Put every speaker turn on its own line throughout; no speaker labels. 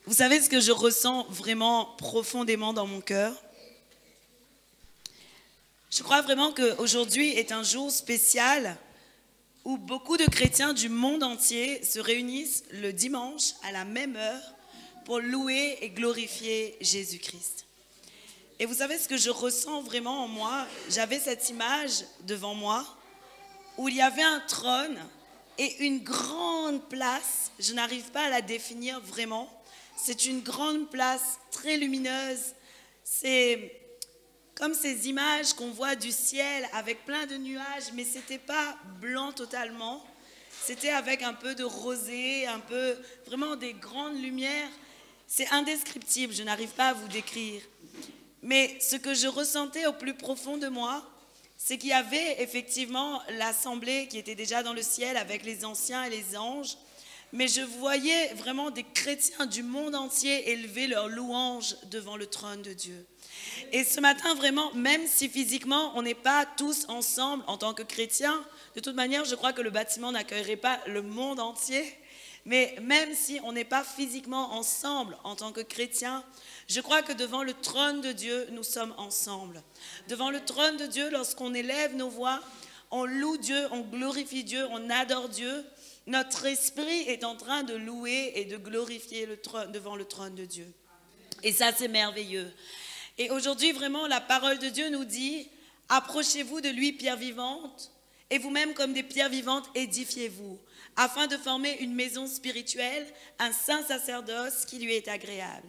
Vous savez ce que je ressens vraiment profondément dans mon cœur? Je crois vraiment qu'aujourd'hui est un jour spécial où beaucoup de chrétiens du monde entier se réunissent le dimanche à la même heure pour louer et glorifier Jésus-Christ. Et vous savez ce que je ressens vraiment en moi? J'avais cette image devant moi où il y avait un trône et une grande place. Je n'arrive pas à la définir vraiment. C'est une grande place très lumineuse. C'est comme ces images qu'on voit du ciel avec plein de nuages, mais ce n'était pas blanc totalement. C'était avec un peu de rosé, un peu vraiment des grandes lumières. C'est indescriptible, je n'arrive pas à vous décrire. Mais ce que je ressentais au plus profond de moi, c'est qu'il y avait effectivement l'assemblée qui était déjà dans le ciel avec les anciens et les anges. Mais je voyais vraiment des chrétiens du monde entier élever leur louange devant le trône de Dieu. Et ce matin, vraiment, même si physiquement, on n'est pas tous ensemble en tant que chrétiens, de toute manière, je crois que le bâtiment n'accueillerait pas le monde entier. Mais même si on n'est pas physiquement ensemble en tant que chrétiens, je crois que devant le trône de Dieu, nous sommes ensemble. Devant le trône de Dieu, lorsqu'on élève nos voix, on loue Dieu, on glorifie Dieu, on adore Dieu. Notre esprit est en train de louer et de glorifier devant le trône de Dieu. Et ça, c'est merveilleux. Et aujourd'hui, vraiment, la parole de Dieu nous dit, approchez-vous de lui, pierre vivante, et vous-même, comme des pierres vivantes, édifiez-vous, afin de former une maison spirituelle, un saint sacerdoce qui lui est agréable.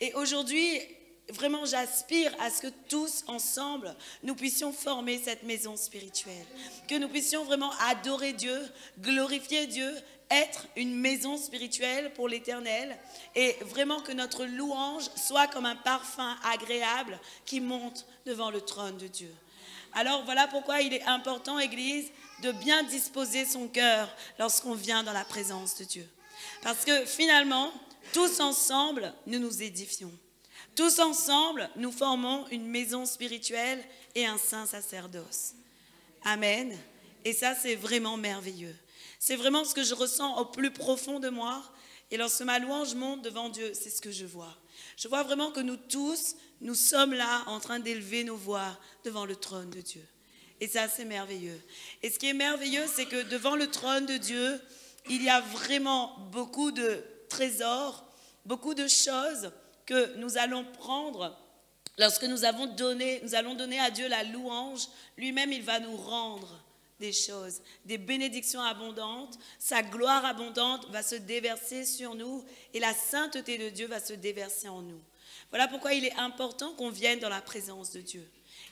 Et aujourd'hui, vraiment, j'aspire à ce que tous ensemble, nous puissions former cette maison spirituelle, que nous puissions vraiment adorer Dieu, glorifier Dieu, être une maison spirituelle pour l'Éternel et vraiment que notre louange soit comme un parfum agréable qui monte devant le trône de Dieu. Alors voilà pourquoi il est important, Église, de bien disposer son cœur lorsqu'on vient dans la présence de Dieu. Parce que finalement, tous ensemble, nous nous édifions. Tous ensemble, nous formons une maison spirituelle et un saint sacerdoce. Amen. Et ça, c'est vraiment merveilleux. C'est vraiment ce que je ressens au plus profond de moi. Et lorsque ma louange monte devant Dieu, c'est ce que je vois. Je vois vraiment que nous tous, nous sommes là en train d'élever nos voix devant le trône de Dieu. Et ça, c'est merveilleux. Et ce qui est merveilleux, c'est que devant le trône de Dieu, il y a vraiment beaucoup de trésors, beaucoup de choses que nous allons prendre. Lorsque nous allons donner à Dieu la louange, lui-même, il va nous rendre des choses, des bénédictions abondantes. Sa gloire abondante va se déverser sur nous et la sainteté de Dieu va se déverser en nous. Voilà pourquoi il est important qu'on vienne dans la présence de Dieu.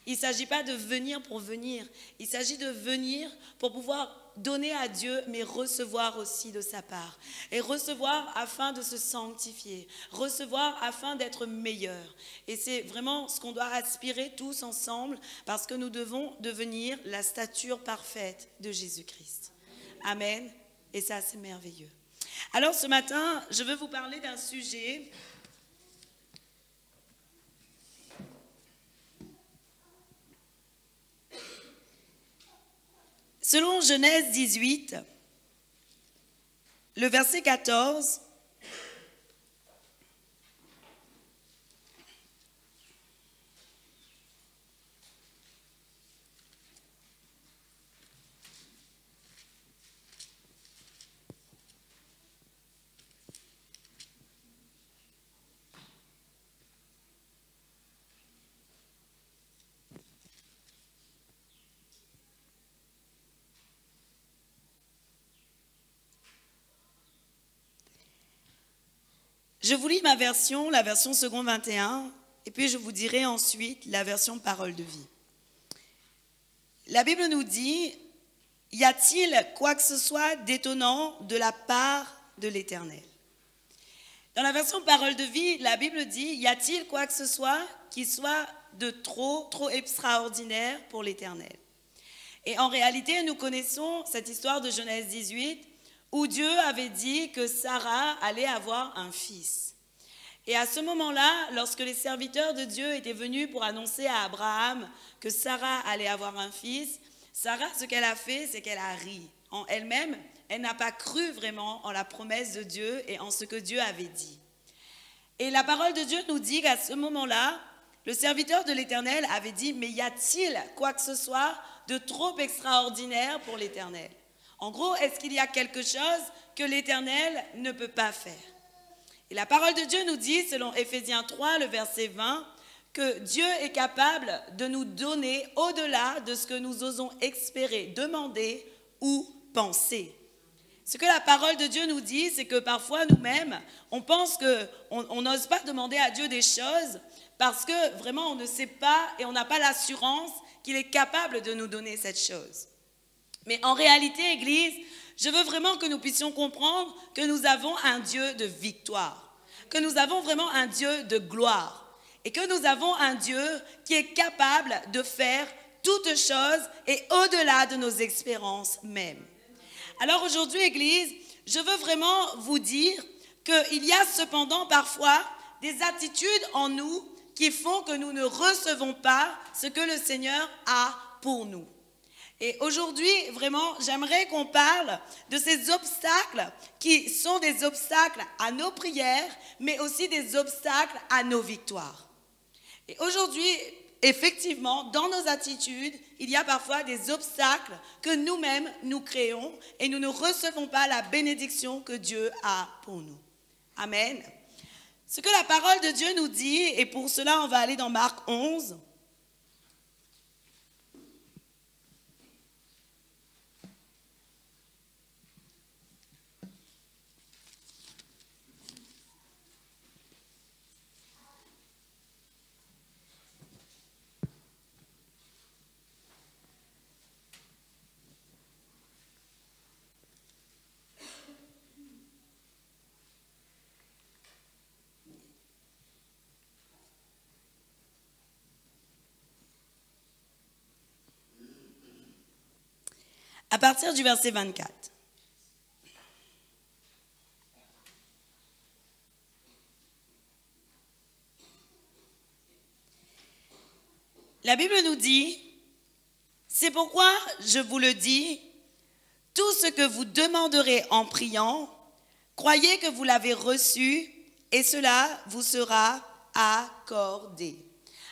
Il ne s'agit pas de venir pour venir, il s'agit de venir pour pouvoir donner à Dieu, mais recevoir aussi de sa part. Et recevoir afin de se sanctifier, recevoir afin d'être meilleur. Et c'est vraiment ce qu'on doit aspirer tous ensemble, parce que nous devons devenir la stature parfaite de Jésus-Christ. Amen. Et ça, c'est merveilleux. Alors ce matin, je veux vous parler d'un sujet selon Genèse 18, le verset 14, je vous lis ma version, la version seconde 21, et puis je vous dirai ensuite la version parole de vie. La Bible nous dit, y a-t-il quoi que ce soit d'étonnant de la part de l'Éternel? Dans la version parole de vie, la Bible dit, y a-t-il quoi que ce soit qui soit de trop extraordinaire pour l'Éternel? Et en réalité, nous connaissons cette histoire de Genèse 18, où Dieu avait dit que Sarah allait avoir un fils. Et à ce moment-là, lorsque les serviteurs de Dieu étaient venus pour annoncer à Abraham que Sarah allait avoir un fils, Sarah, ce qu'elle a fait, c'est qu'elle a ri. En elle-même, elle n'a pas cru vraiment en la promesse de Dieu et en ce que Dieu avait dit. Et la parole de Dieu nous dit qu'à ce moment-là, le serviteur de l'Éternel avait dit, mais y a-t-il quoi que ce soit de trop extraordinaire pour l'Éternel? En gros, est-ce qu'il y a quelque chose que l'Éternel ne peut pas faire? Et la parole de Dieu nous dit, selon Éphésiens 3, le verset 20, que Dieu est capable de nous donner au-delà de ce que nous osons espérer, demander ou penser. Ce que la parole de Dieu nous dit, c'est que parfois nous-mêmes, on pense qu'on n'ose pas demander à Dieu des choses parce que vraiment on ne sait pas et on n'a pas l'assurance qu'il est capable de nous donner cette chose. Mais en réalité, Église, je veux vraiment que nous puissions comprendre que nous avons un Dieu de victoire, que nous avons vraiment un Dieu de gloire et que nous avons un Dieu qui est capable de faire toutes choses et au-delà de nos espérances même. Alors aujourd'hui, Église, je veux vraiment vous dire qu'il y a cependant parfois des attitudes en nous qui font que nous ne recevons pas ce que le Seigneur a pour nous. Et aujourd'hui, vraiment, j'aimerais qu'on parle de ces obstacles qui sont des obstacles à nos prières, mais aussi des obstacles à nos victoires. Et aujourd'hui, effectivement, dans nos attitudes, il y a parfois des obstacles que nous-mêmes nous créons et nous ne recevons pas la bénédiction que Dieu a pour nous. Amen. Ce que la parole de Dieu nous dit, et pour cela on va aller dans Marc 11. À partir du verset 24. La Bible nous dit, c'est pourquoi je vous le dis, tout ce que vous demanderez en priant, croyez que vous l'avez reçu et cela vous sera accordé.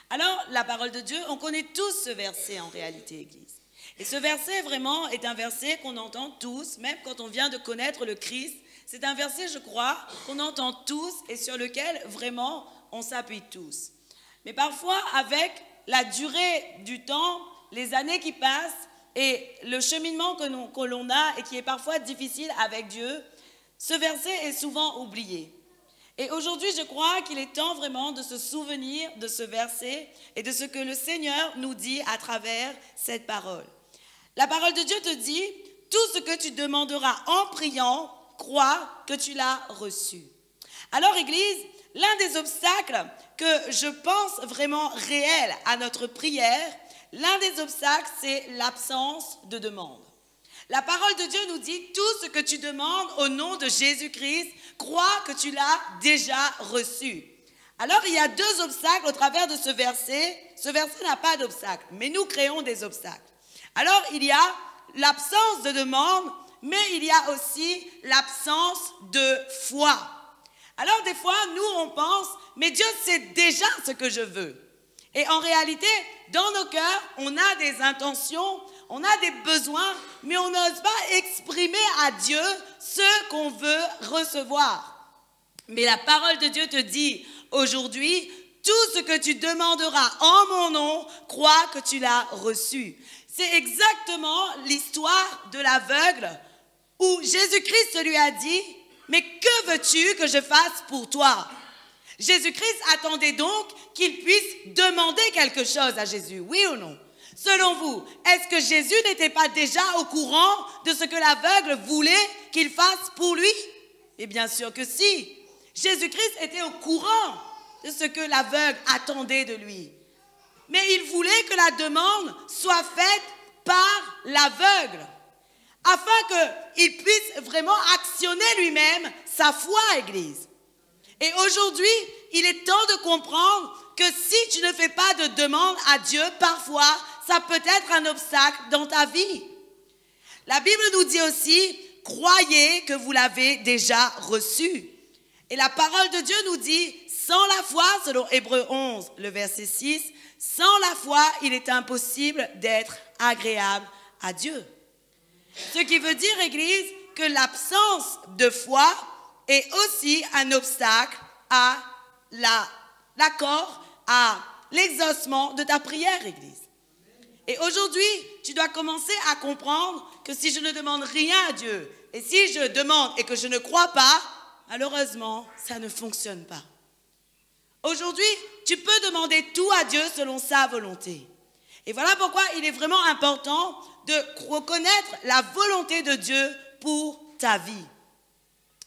Alors, la parole de Dieu, on connaît tous ce verset en réalité, Église. Et ce verset vraiment est un verset qu'on entend tous, même quand on vient de connaître le Christ. C'est un verset, je crois, qu'on entend tous et sur lequel vraiment on s'appuie tous. Mais parfois, avec la durée du temps, les années qui passent et le cheminement que l'on a et qui est parfois difficile avec Dieu, ce verset est souvent oublié. Et aujourd'hui, je crois qu'il est temps vraiment de se souvenir de ce verset et de ce que le Seigneur nous dit à travers cette parole. La parole de Dieu te dit, tout ce que tu demanderas en priant, crois que tu l'as reçu. Alors, Église, l'un des obstacles que je pense vraiment réel à notre prière, l'un des obstacles, c'est l'absence de demande. La parole de Dieu nous dit, tout ce que tu demandes au nom de Jésus-Christ, crois que tu l'as déjà reçu. Alors, il y a deux obstacles au travers de ce verset. Ce verset n'a pas d'obstacle, mais nous créons des obstacles. Alors, il y a l'absence de demande, mais il y a aussi l'absence de foi. Alors, des fois, nous, on pense, mais Dieu sait déjà ce que je veux. Et en réalité, dans nos cœurs, on a des intentions, on a des besoins, mais on n'ose pas exprimer à Dieu ce qu'on veut recevoir. Mais la parole de Dieu te dit aujourd'hui, tout ce que tu demanderas en mon nom, crois que tu l'as reçu. C'est exactement l'histoire de l'aveugle où Jésus-Christ lui a dit, mais que veux-tu que je fasse pour toi? Jésus-Christ attendait donc qu'il puisse demander quelque chose à Jésus, oui ou non? Selon vous, est-ce que Jésus n'était pas déjà au courant de ce que l'aveugle voulait qu'il fasse pour lui? Et bien sûr que si. Jésus-Christ était au courant de ce que l'aveugle attendait de lui. Mais il voulait que la demande soit faite par l'aveugle, afin qu'il puisse vraiment actionner lui-même sa foi, Église. Et aujourd'hui, il est temps de comprendre que si tu ne fais pas de demande à Dieu, parfois, ça peut être un obstacle dans ta vie. La Bible nous dit aussi, croyez que vous l'avez déjà reçu. Et la parole de Dieu nous dit, sans la foi, selon Hébreux 11, le verset 6, sans la foi, il est impossible d'être agréable à Dieu. Ce qui veut dire, Église, que l'absence de foi est aussi un obstacle à l'accord, à l'exaucement de ta prière, Église. Et aujourd'hui, tu dois commencer à comprendre que si je ne demande rien à Dieu, et si je demande et que je ne crois pas, malheureusement, ça ne fonctionne pas. Aujourd'hui, tu peux demander tout à Dieu selon sa volonté. Et voilà pourquoi il est vraiment important de reconnaître la volonté de Dieu pour ta vie.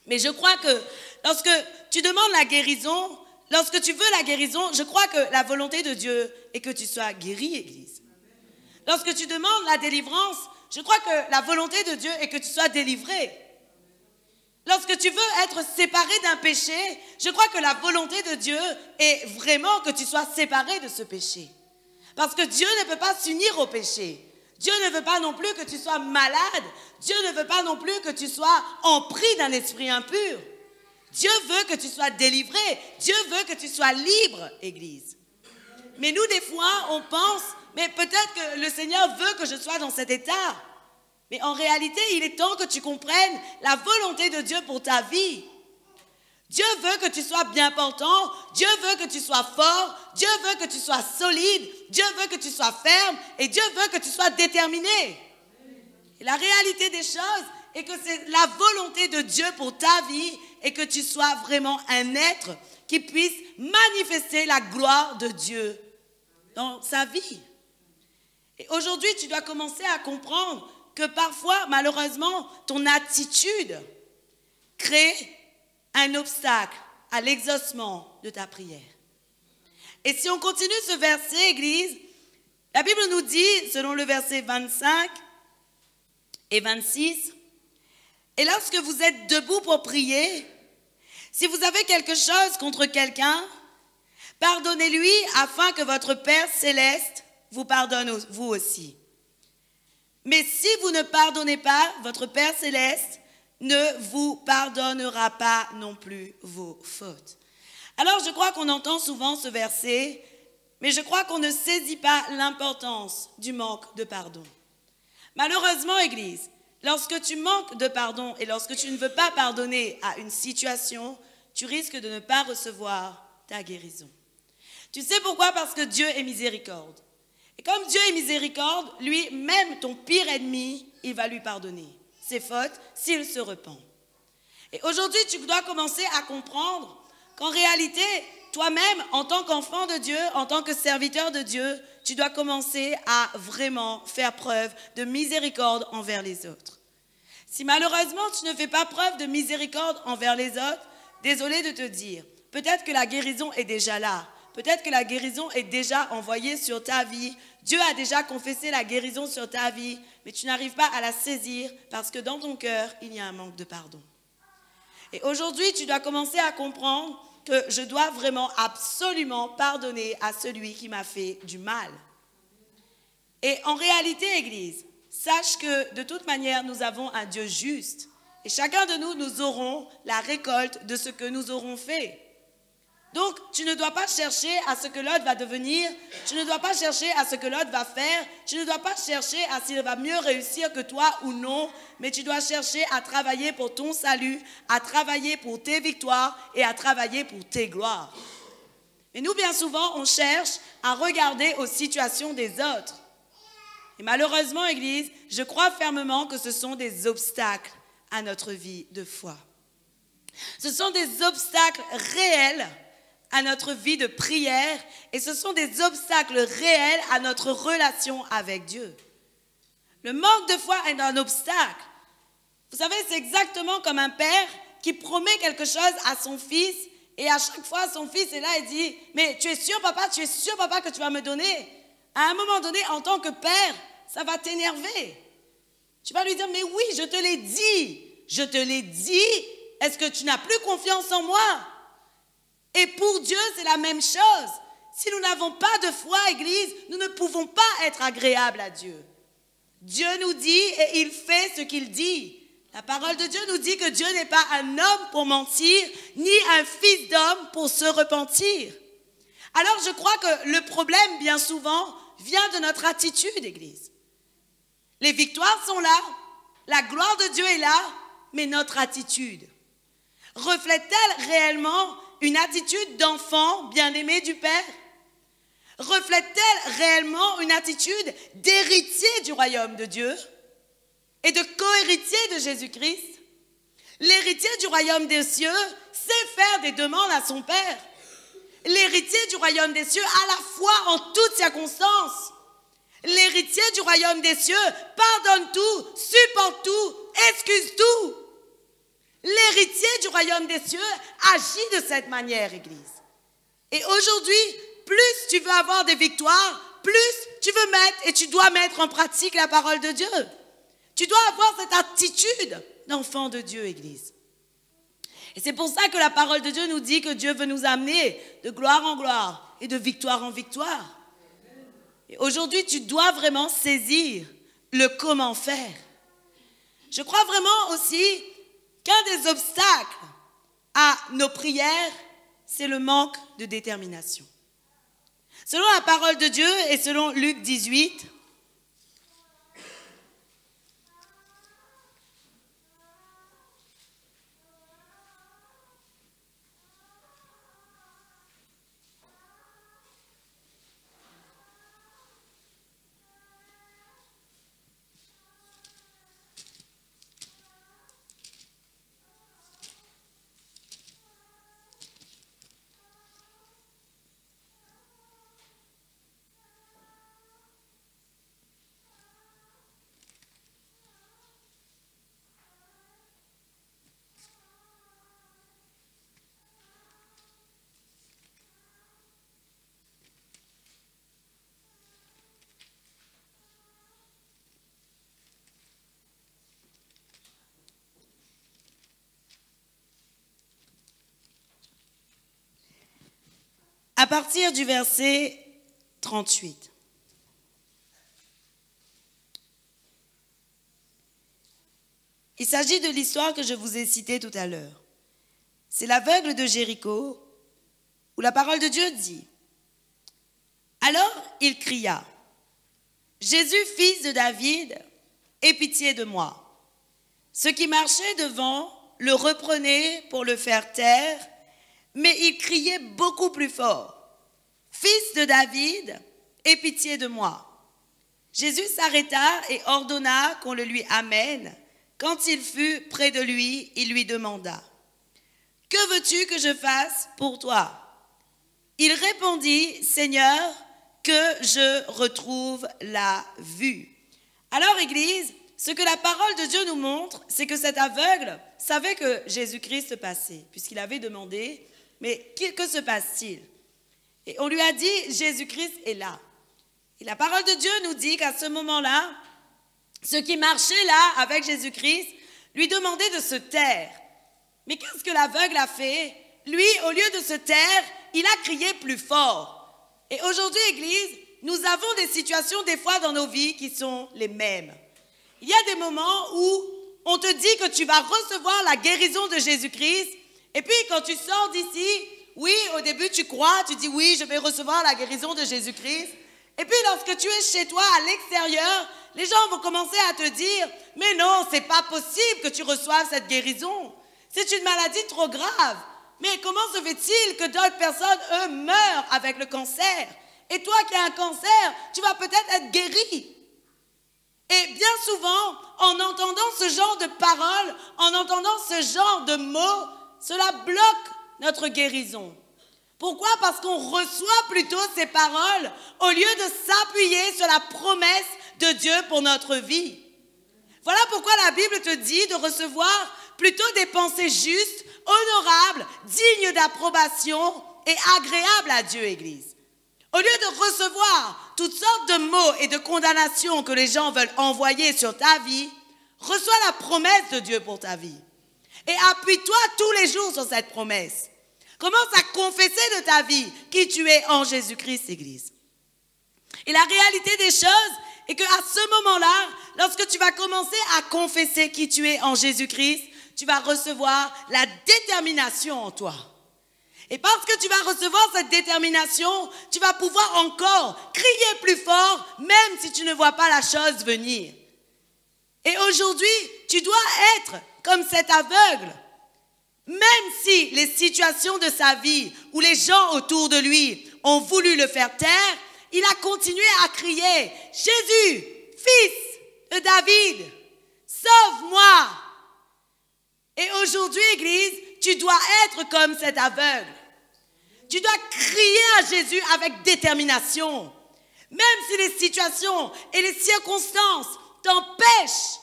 Mais je crois que lorsque tu demandes la guérison, lorsque tu veux la guérison, je crois que la volonté de Dieu est que tu sois guéri, Église. Lorsque tu demandes la délivrance, je crois que la volonté de Dieu est que tu sois délivré. Lorsque tu veux être séparé d'un péché, je crois que la volonté de Dieu est vraiment que tu sois séparé de ce péché. Parce que Dieu ne peut pas s'unir au péché. Dieu ne veut pas non plus que tu sois malade. Dieu ne veut pas non plus que tu sois empris d'un esprit impur. Dieu veut que tu sois délivré. Dieu veut que tu sois libre, Église. Mais nous, des fois, on pense, mais peut-être que le Seigneur veut que je sois dans cet état. Mais en réalité, il est temps que tu comprennes la volonté de Dieu pour ta vie. Dieu veut que tu sois bien portant, Dieu veut que tu sois fort, Dieu veut que tu sois solide, Dieu veut que tu sois ferme et Dieu veut que tu sois déterminé. Et la réalité des choses est que c'est la volonté de Dieu pour ta vie et que tu sois vraiment un être qui puisse manifester la gloire de Dieu dans sa vie. Et aujourd'hui, tu dois commencer à comprendre que parfois, malheureusement, ton attitude crée un obstacle à l'exaucement de ta prière. Et si on continue ce verset, Église, la Bible nous dit, selon le verset 25 et 26, « Et lorsque vous êtes debout pour prier, si vous avez quelque chose contre quelqu'un, pardonnez-lui afin que votre Père céleste vous pardonne vous aussi. Mais si vous ne pardonnez pas, votre Père céleste ne vous pardonnera pas non plus vos fautes. » Alors je crois qu'on entend souvent ce verset, mais je crois qu'on ne saisit pas l'importance du manque de pardon. Malheureusement, Église, lorsque tu manques de pardon et lorsque tu ne veux pas pardonner à une situation, tu risques de ne pas recevoir ta guérison. Tu sais pourquoi? Parce que Dieu est miséricorde. Et comme Dieu est miséricorde, lui, même ton pire ennemi, il va lui pardonner ses fautes s'il se repent. Et aujourd'hui, tu dois commencer à comprendre qu'en réalité, toi-même, en tant qu'enfant de Dieu, en tant que serviteur de Dieu, tu dois commencer à vraiment faire preuve de miséricorde envers les autres. Si malheureusement, tu ne fais pas preuve de miséricorde envers les autres, désolé de te dire, peut-être que la guérison est déjà là. Peut-être que la guérison est déjà envoyée sur ta vie. Dieu a déjà confessé la guérison sur ta vie, mais tu n'arrives pas à la saisir parce que dans ton cœur, il y a un manque de pardon. Et aujourd'hui, tu dois commencer à comprendre que je dois vraiment absolument pardonner à celui qui m'a fait du mal. Et en réalité, Église, sache que de toute manière, nous avons un Dieu juste. Et chacun de nous, nous aurons la récolte de ce que nous aurons fait. Donc, tu ne dois pas chercher à ce que l'autre va devenir, tu ne dois pas chercher à ce que l'autre va faire, tu ne dois pas chercher à s'il va mieux réussir que toi ou non, mais tu dois chercher à travailler pour ton salut, à travailler pour tes victoires et à travailler pour tes gloires. Et nous, bien souvent, on cherche à regarder aux situations des autres. Et malheureusement, Église, je crois fermement que ce sont des obstacles à notre vie de foi. Ce sont des obstacles réels à notre vie de prière et ce sont des obstacles réels à notre relation avec Dieu. Le manque de foi est un obstacle. Vous savez, c'est exactement comme un père qui promet quelque chose à son fils et à chaque fois son fils est là et dit « Mais tu es sûr papa que tu vas me donner ?» À un moment donné, en tant que père, ça va t'énerver. Tu vas lui dire « Mais oui, je te l'ai dit, est-ce que tu n'as plus confiance en moi ?» Et pour Dieu, c'est la même chose. Si nous n'avons pas de foi, Église, nous ne pouvons pas être agréables à Dieu. Dieu nous dit et il fait ce qu'il dit. La parole de Dieu nous dit que Dieu n'est pas un homme pour mentir, ni un fils d'homme pour se repentir. Alors je crois que le problème, bien souvent, vient de notre attitude, Église. Les victoires sont là, la gloire de Dieu est là, mais notre attitude. Reflète-t-elle réellement une attitude d'enfant bien-aimé du Père? Reflète-t-elle réellement une attitude d'héritier du royaume de Dieu et de co-héritier de Jésus-Christ? L'héritier du royaume des cieux sait faire des demandes à son Père. L'héritier du royaume des cieux a la foi en toutes circonstances. L'héritier du royaume des cieux pardonne tout, supporte tout, excuse tout. L'héritier du royaume des cieux agit de cette manière, Église. Et aujourd'hui, plus tu veux avoir des victoires, plus tu veux mettre et tu dois mettre en pratique la parole de Dieu. Tu dois avoir cette attitude d'enfant de Dieu, Église. Et c'est pour ça que la parole de Dieu nous dit que Dieu veut nous amener de gloire en gloire et de victoire en victoire. Et aujourd'hui, tu dois vraiment saisir le comment faire. Je crois vraiment aussi qu'un des obstacles à nos prières, c'est le manque de détermination. Selon la parole de Dieu et selon Luc 18, à partir du verset 38. Il s'agit de l'histoire que je vous ai citée tout à l'heure. C'est l'aveugle de Jéricho, où la parole de Dieu dit « Alors il cria, « Jésus, fils de David, aie pitié de moi. » Ceux qui marchaient devant le reprenaient pour le faire taire, mais il criait beaucoup plus fort. « Fils de David, aie pitié de moi. » Jésus s'arrêta et ordonna qu'on le lui amène. Quand il fut près de lui, il lui demanda « Que veux-tu que je fasse pour toi ?» Il répondit « Seigneur, que je retrouve la vue. » Alors, Église, ce que la parole de Dieu nous montre, c'est que cet aveugle savait que Jésus-Christ passait, puisqu'il avait demandé « Mais que se passe-t-il » Et on lui a dit « Jésus-Christ est là. » Et la parole de Dieu nous dit qu'à ce moment-là, ceux qui marchaient là avec Jésus-Christ lui demandaient de se taire. Mais qu'est-ce que l'aveugle a fait? Lui, au lieu de se taire, il a crié plus fort. Et aujourd'hui, Église, nous avons des situations des fois dans nos vies qui sont les mêmes. Il y a des moments où on te dit que tu vas recevoir la guérison de Jésus-Christ. Et puis quand tu sors d'ici, oui, au début tu crois, tu dis oui, je vais recevoir la guérison de Jésus-Christ. Et puis lorsque tu es chez toi à l'extérieur, les gens vont commencer à te dire « Mais non, c'est pas possible que tu reçoives cette guérison. C'est une maladie trop grave. Mais comment se fait-il que d'autres personnes, eux, meurent avec le cancer? Et toi qui as un cancer, tu vas peut-être être guéri. » Et bien souvent, en entendant ce genre de paroles, en entendant ce genre de mots, cela bloque notre guérison. Pourquoi? Parce qu'on reçoit plutôt ces paroles au lieu de s'appuyer sur la promesse de Dieu pour notre vie. Voilà pourquoi la Bible te dit de recevoir plutôt des pensées justes, honorables, dignes d'approbation et agréables à Dieu, Église. Au lieu de recevoir toutes sortes de mots et de condamnations que les gens veulent envoyer sur ta vie, reçois la promesse de Dieu pour ta vie. Et appuie-toi tous les jours sur cette promesse. Commence à confesser de ta vie qui tu es en Jésus-Christ, Église. Et la réalité des choses et qu'à ce moment-là, lorsque tu vas commencer à confesser qui tu es en Jésus-Christ, tu vas recevoir la détermination en toi. Et parce que tu vas recevoir cette détermination, tu vas pouvoir encore crier plus fort, même si tu ne vois pas la chose venir. Et aujourd'hui, tu dois être comme cet aveugle. Même si les situations de sa vie ou les gens autour de lui ont voulu le faire taire, il a continué à crier « Jésus, fils de David, sauve-moi » Et aujourd'hui, Église, tu dois être comme cet aveugle. Tu dois crier à Jésus avec détermination. Même si les situations et les circonstances t'empêchent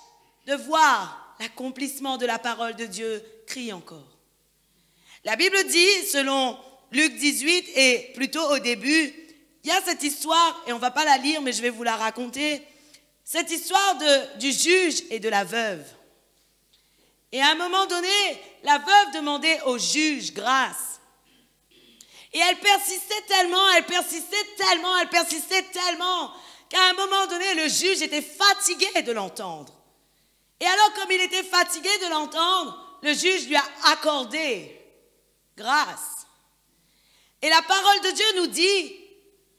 de voir l'accomplissement de la parole de Dieu, crie encore. La Bible dit, selon Luc 18, et plutôt au début, il y a cette histoire, et on ne va pas la lire, mais je vais vous la raconter, cette histoire du juge et de la veuve. Et à un moment donné, la veuve demandait au juge grâce. Et elle persistait tellement, qu'à un moment donné, le juge était fatigué de l'entendre. Et alors, comme il était fatigué de l'entendre, le juge lui a accordé grâce. Et la parole de Dieu nous dit,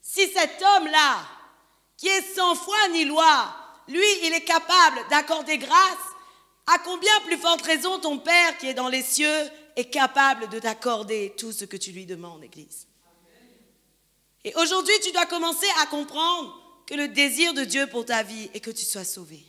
si cet homme-là, qui est sans foi ni loi, lui, il est capable d'accorder grâce, à combien plus forte raison ton Père qui est dans les cieux est capable de t'accorder tout ce que tu lui demandes, Église. Et aujourd'hui, tu dois commencer à comprendre que le désir de Dieu pour ta vie est que tu sois sauvé.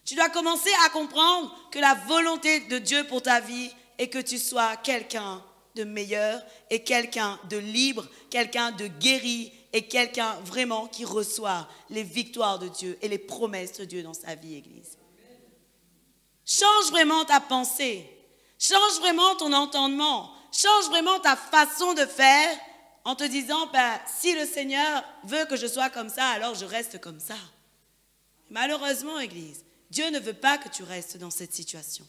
Tu dois commencer à comprendre que la volonté de Dieu pour ta vie est que tu sois quelqu'un de meilleur et quelqu'un de libre, quelqu'un de guéri et quelqu'un vraiment qui reçoit les victoires de Dieu et les promesses de Dieu dans sa vie, Église. Change vraiment ta pensée, change vraiment ton entendement, change vraiment ta façon de faire en te disant, si le Seigneur veut que je sois comme ça, alors je reste comme ça. Malheureusement, Église, Dieu ne veut pas que tu restes dans cette situation.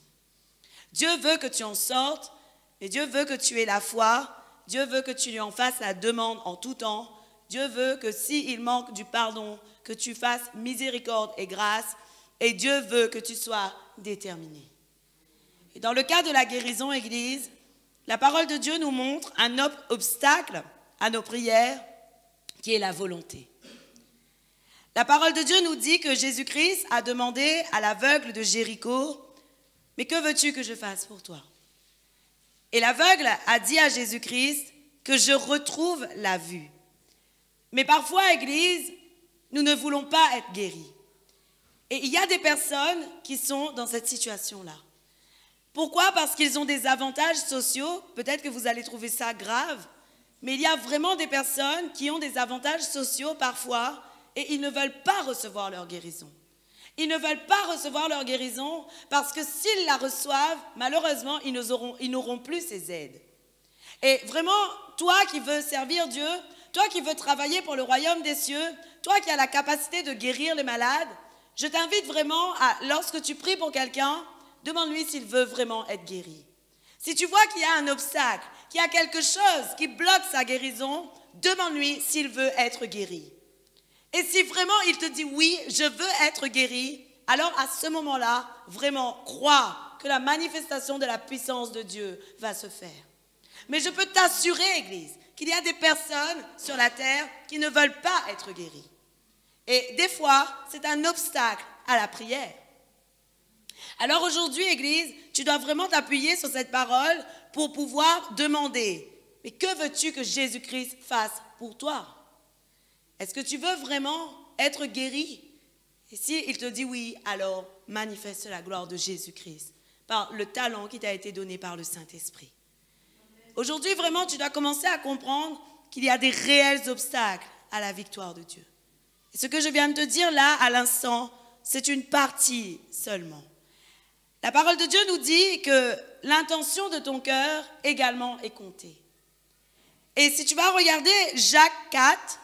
Dieu veut que tu en sortes, et Dieu veut que tu aies la foi, Dieu veut que tu lui en fasses la demande en tout temps, Dieu veut que s'il manque du pardon, que tu fasses miséricorde et grâce, et Dieu veut que tu sois déterminé. Et dans le cas de la guérison, Église, la parole de Dieu nous montre un obstacle à nos prières qui est la volonté. La parole de Dieu nous dit que Jésus-Christ a demandé à l'aveugle de Jéricho, « Mais que veux-tu que je fasse pour toi ?» Et l'aveugle a dit à Jésus-Christ que je retrouve la vue. Mais parfois, Église, nous ne voulons pas être guéris. Et il y a des personnes qui sont dans cette situation-là. Pourquoi? Parce qu'ils ont des avantages sociaux. Peut-être que vous allez trouver ça grave, mais il y a vraiment des personnes qui ont des avantages sociaux parfois et ils ne veulent pas recevoir leur guérison. Ils ne veulent pas recevoir leur guérison parce que s'ils la reçoivent, malheureusement, ils n'auront plus ces aides. Et vraiment, toi qui veux servir Dieu, toi qui veux travailler pour le royaume des cieux, toi qui as la capacité de guérir les malades, je t'invite vraiment à, lorsque tu pries pour quelqu'un, demande-lui s'il veut vraiment être guéri. Si tu vois qu'il y a un obstacle, qu'il y a quelque chose qui bloque sa guérison, demande-lui s'il veut être guéri. Et si vraiment il te dit oui, je veux être guéri, alors à ce moment-là, vraiment crois que la manifestation de la puissance de Dieu va se faire. Mais je peux t'assurer, Église, qu'il y a des personnes sur la terre qui ne veulent pas être guéries. Et des fois, c'est un obstacle à la prière. Alors aujourd'hui, Église, tu dois vraiment t'appuyer sur cette parole pour pouvoir demander, mais que veux-tu que Jésus-Christ fasse pour toi? Est-ce que tu veux vraiment être guéri? Et s'il te dit oui, alors manifeste la gloire de Jésus-Christ par le talent qui t'a été donné par le Saint-Esprit. Aujourd'hui, vraiment, tu dois commencer à comprendre qu'il y a des réels obstacles à la victoire de Dieu. Et ce que je viens de te dire là, à l'instant, c'est une partie seulement. La parole de Dieu nous dit que l'intention de ton cœur également est comptée. Et si tu vas regarder Jacques 4,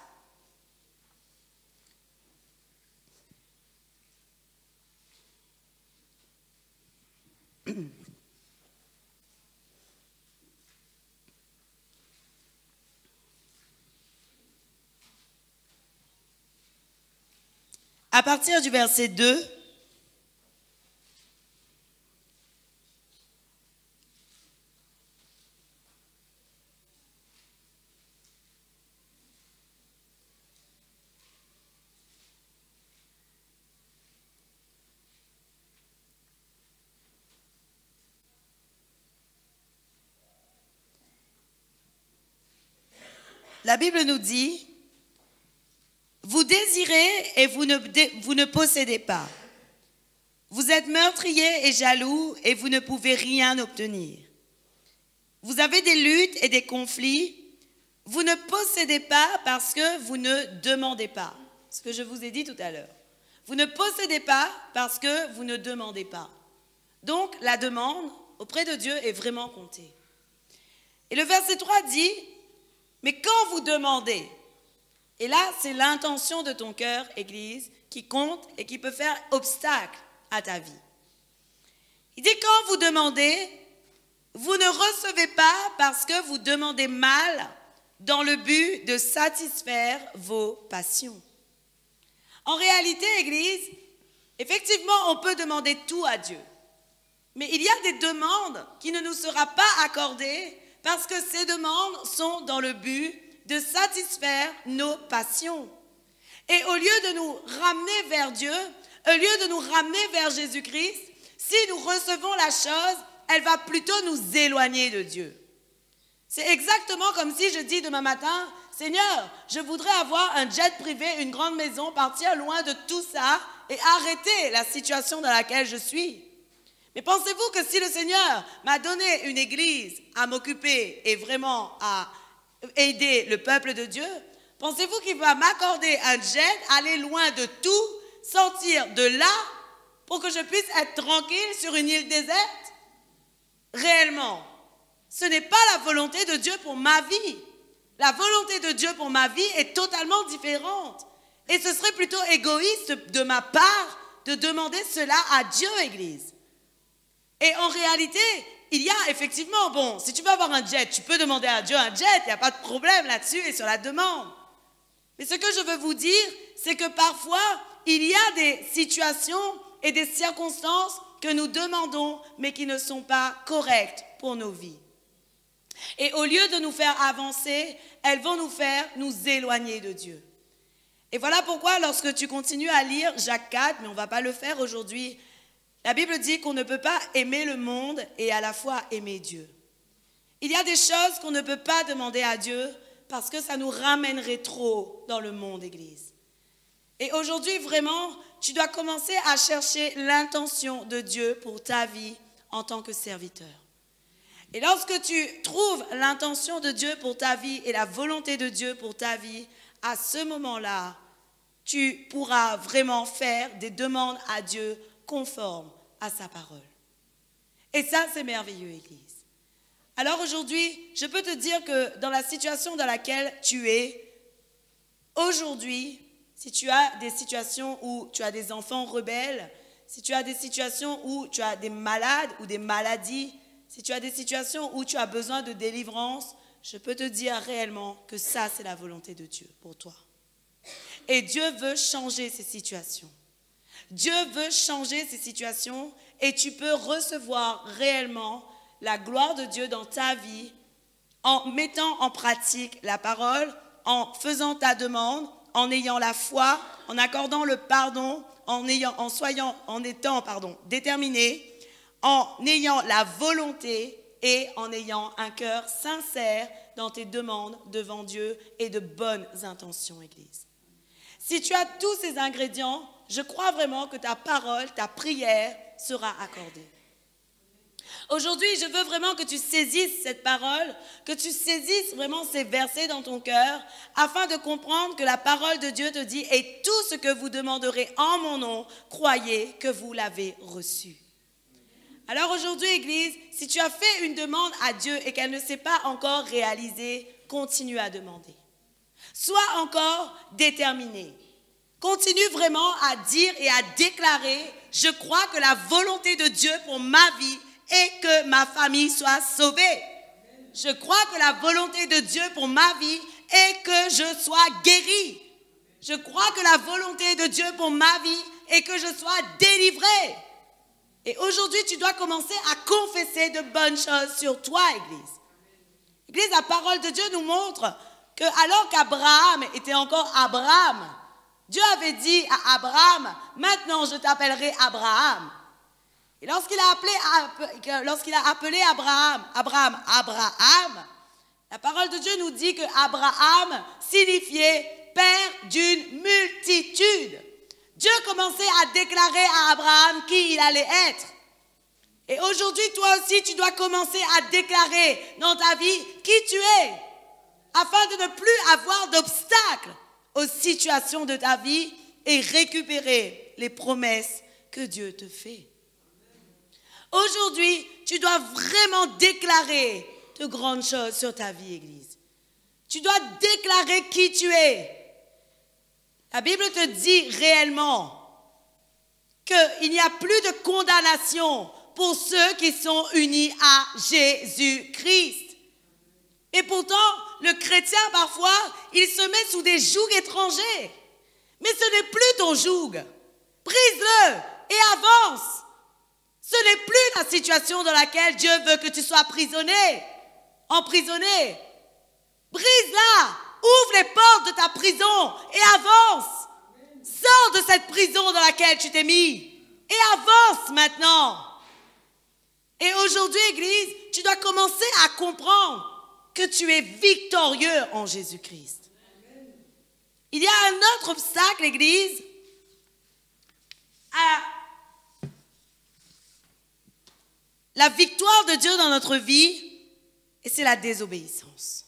à partir du verset 2. La Bible nous dit, vous désirez et vous ne possédez pas. Vous êtes meurtriers et jaloux et vous ne pouvez rien obtenir. Vous avez des luttes et des conflits. Vous ne possédez pas parce que vous ne demandez pas. Ce que je vous ai dit tout à l'heure. Vous ne possédez pas parce que vous ne demandez pas. Donc la demande auprès de Dieu est vraiment comptée. Et le verset 3 dit, mais quand vous demandez, et là c'est l'intention de ton cœur, Église, qui compte et qui peut faire obstacle à ta vie. Il dit quand vous demandez, vous ne recevez pas parce que vous demandez mal dans le but de satisfaire vos passions. En réalité, Église, effectivement on peut demander tout à Dieu. Mais il y a des demandes qui ne nous seront pas accordées parce que ces demandes sont dans le but de satisfaire nos passions. Et au lieu de nous ramener vers Dieu, au lieu de nous ramener vers Jésus-Christ, si nous recevons la chose, elle va plutôt nous éloigner de Dieu. C'est exactement comme si je dis demain matin, Seigneur, je voudrais avoir un jet privé, une grande maison, partir loin de tout ça et arrêter la situation dans laquelle je suis. Mais pensez-vous que si le Seigneur m'a donné une église à m'occuper et vraiment à aider le peuple de Dieu, pensez-vous qu'il va m'accorder un jet, aller loin de tout, sortir de là pour que je puisse être tranquille sur une île déserte? Réellement, ce n'est pas la volonté de Dieu pour ma vie. La volonté de Dieu pour ma vie est totalement différente. Et ce serait plutôt égoïste de ma part de demander cela à Dieu, Église. Et en réalité, il y a effectivement, bon, si tu veux avoir un jet, tu peux demander à Dieu un jet, il n'y a pas de problème là-dessus et sur la demande. Mais ce que je veux vous dire, c'est que parfois, il y a des situations et des circonstances que nous demandons, mais qui ne sont pas correctes pour nos vies. Et au lieu de nous faire avancer, elles vont nous faire nous éloigner de Dieu. Et voilà pourquoi, lorsque tu continues à lire Jacques 4, mais on ne va pas le faire aujourd'hui, la Bible dit qu'on ne peut pas aimer le monde et à la fois aimer Dieu. Il y a des choses qu'on ne peut pas demander à Dieu parce que ça nous ramènerait trop dans le monde, Église. Et aujourd'hui, vraiment, tu dois commencer à chercher l'intention de Dieu pour ta vie en tant que serviteur. Et lorsque tu trouves l'intention de Dieu pour ta vie et la volonté de Dieu pour ta vie, à ce moment-là, tu pourras vraiment faire des demandes à Dieu conformes à sa parole. Et ça, c'est merveilleux, Église. Alors aujourd'hui, je peux te dire que dans la situation dans laquelle tu es, aujourd'hui, si tu as des situations où tu as des enfants rebelles, si tu as des situations où tu as des malades ou des maladies, si tu as des situations où tu as besoin de délivrance, je peux te dire réellement que ça, c'est la volonté de Dieu pour toi. Et Dieu veut changer ces situations. Dieu veut changer ces situations et tu peux recevoir réellement la gloire de Dieu dans ta vie en mettant en pratique la parole, en faisant ta demande, en ayant la foi, en accordant le pardon, en étant déterminé, en ayant la volonté et en ayant un cœur sincère dans tes demandes devant Dieu et de bonnes intentions, Église. Si tu as tous ces ingrédients, je crois vraiment que ta parole, ta prière sera accordée. Aujourd'hui, je veux vraiment que tu saisisses cette parole, que tu saisisses vraiment ces versets dans ton cœur, afin de comprendre que la parole de Dieu te dit « Et tout ce que vous demanderez en mon nom, croyez que vous l'avez reçu. » Alors aujourd'hui, Église, si tu as fait une demande à Dieu et qu'elle ne s'est pas encore réalisée, continue à demander. Sois encore déterminé. Continue vraiment à dire et à déclarer « Je crois que la volonté de Dieu pour ma vie est que ma famille soit sauvée. Je crois que la volonté de Dieu pour ma vie est que je sois guéri. Je crois que la volonté de Dieu pour ma vie est que je sois délivré. Et aujourd'hui, tu dois commencer à confesser de bonnes choses sur toi, Église. Église, la parole de Dieu nous montre que alors qu'Abraham était encore Abraham, Dieu avait dit à Abraham, maintenant je t'appellerai Abraham. Et lorsqu'il a appelé Abraham, la parole de Dieu nous dit que Abraham signifiait père d'une multitude. Dieu commençait à déclarer à Abraham qui il allait être. Et aujourd'hui, toi aussi, tu dois commencer à déclarer dans ta vie qui tu es, afin de ne plus avoir d'obstacles aux situations de ta vie et récupérer les promesses que Dieu te fait. Aujourd'hui, tu dois vraiment déclarer de grandes choses sur ta vie, Église. Tu dois déclarer qui tu es. La Bible te dit réellement qu'il n'y a plus de condamnation pour ceux qui sont unis à Jésus-Christ. Et pourtant, le chrétien, parfois, il se met sous des jougs étrangers. Mais ce n'est plus ton joug. Brise-le et avance. Ce n'est plus la situation dans laquelle Dieu veut que tu sois emprisonné. Brise-la, ouvre les portes de ta prison et avance. Sors de cette prison dans laquelle tu t'es mis et avance maintenant. Et aujourd'hui, Église, tu dois commencer à comprendre que tu es victorieux en Jésus-Christ. Il y a un autre obstacle, Église, à la victoire de Dieu dans notre vie, et c'est la désobéissance.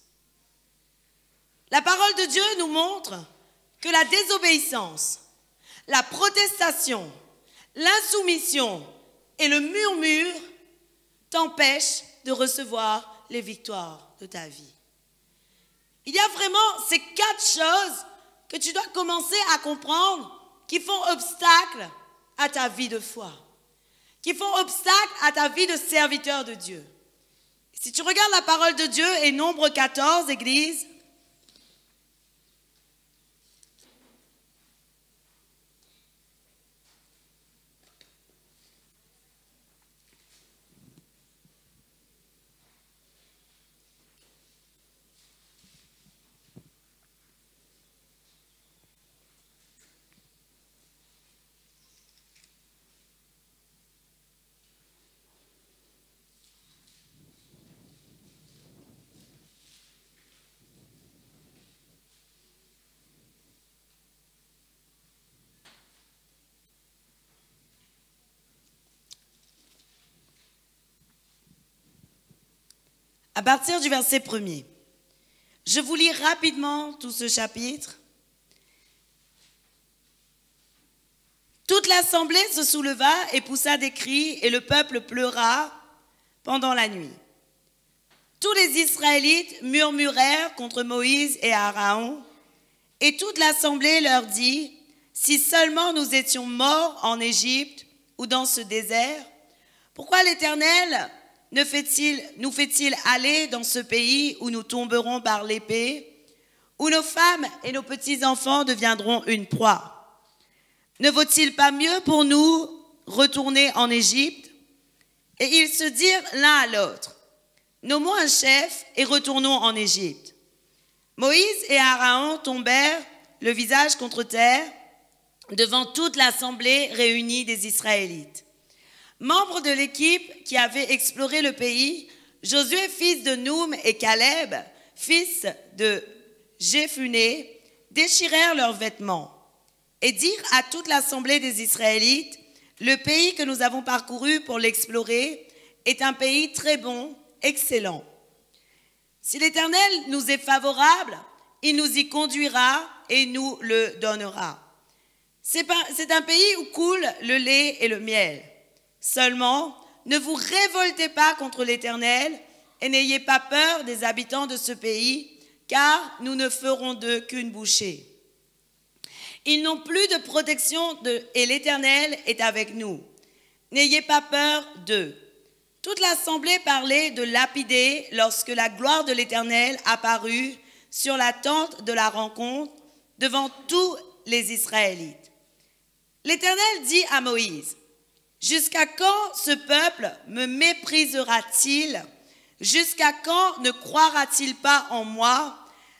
La parole de Dieu nous montre que la désobéissance, la protestation, l'insoumission et le murmure t'empêchent de recevoir les victoires de ta vie. Il y a vraiment ces 4 choses que tu dois commencer à comprendre qui font obstacle à ta vie de foi, qui font obstacle à ta vie de serviteur de Dieu. Si tu regardes la parole de Dieu et Nombre 14, Église, à partir du verset 1er. Je vous lis rapidement tout ce chapitre. Toute l'assemblée se souleva et poussa des cris, et le peuple pleura pendant la nuit. Tous les Israélites murmurèrent contre Moïse et Aaron, et toute l'assemblée leur dit, « Si seulement nous étions morts en Égypte ou dans ce désert, pourquoi l'Éternel nous fait-il aller dans ce pays où nous tomberons par l'épée, où nos femmes et nos petits-enfants deviendront une proie? Ne vaut-il pas mieux pour nous retourner en Égypte? » Et ils se dirent l'un à l'autre, « Nommons un chef et retournons en Égypte. » Moïse et Aaron tombèrent le visage contre terre devant toute l'assemblée réunie des Israélites. Membres de l'équipe qui avait exploré le pays, Josué, fils de Noum, et Caleb, fils de Jéphuné, déchirèrent leurs vêtements et dirent à toute l'assemblée des Israélites, « Le pays que nous avons parcouru pour l'explorer est un pays très bon, excellent. Si l'Éternel nous est favorable, il nous y conduira et nous le donnera. C'est un pays où coule le lait et le miel. Seulement, ne vous révoltez pas contre l'Éternel et n'ayez pas peur des habitants de ce pays, car nous ne ferons d'eux qu'une bouchée. Ils n'ont plus de protection et l'Éternel est avec nous. N'ayez pas peur d'eux. » Toute l'assemblée parlait de lapider lorsque la gloire de l'Éternel apparut sur la tente de la rencontre devant tous les Israélites. L'Éternel dit à Moïse, « Jusqu'à quand ce peuple me méprisera-t-il? Jusqu'à quand ne croira-t-il pas en moi?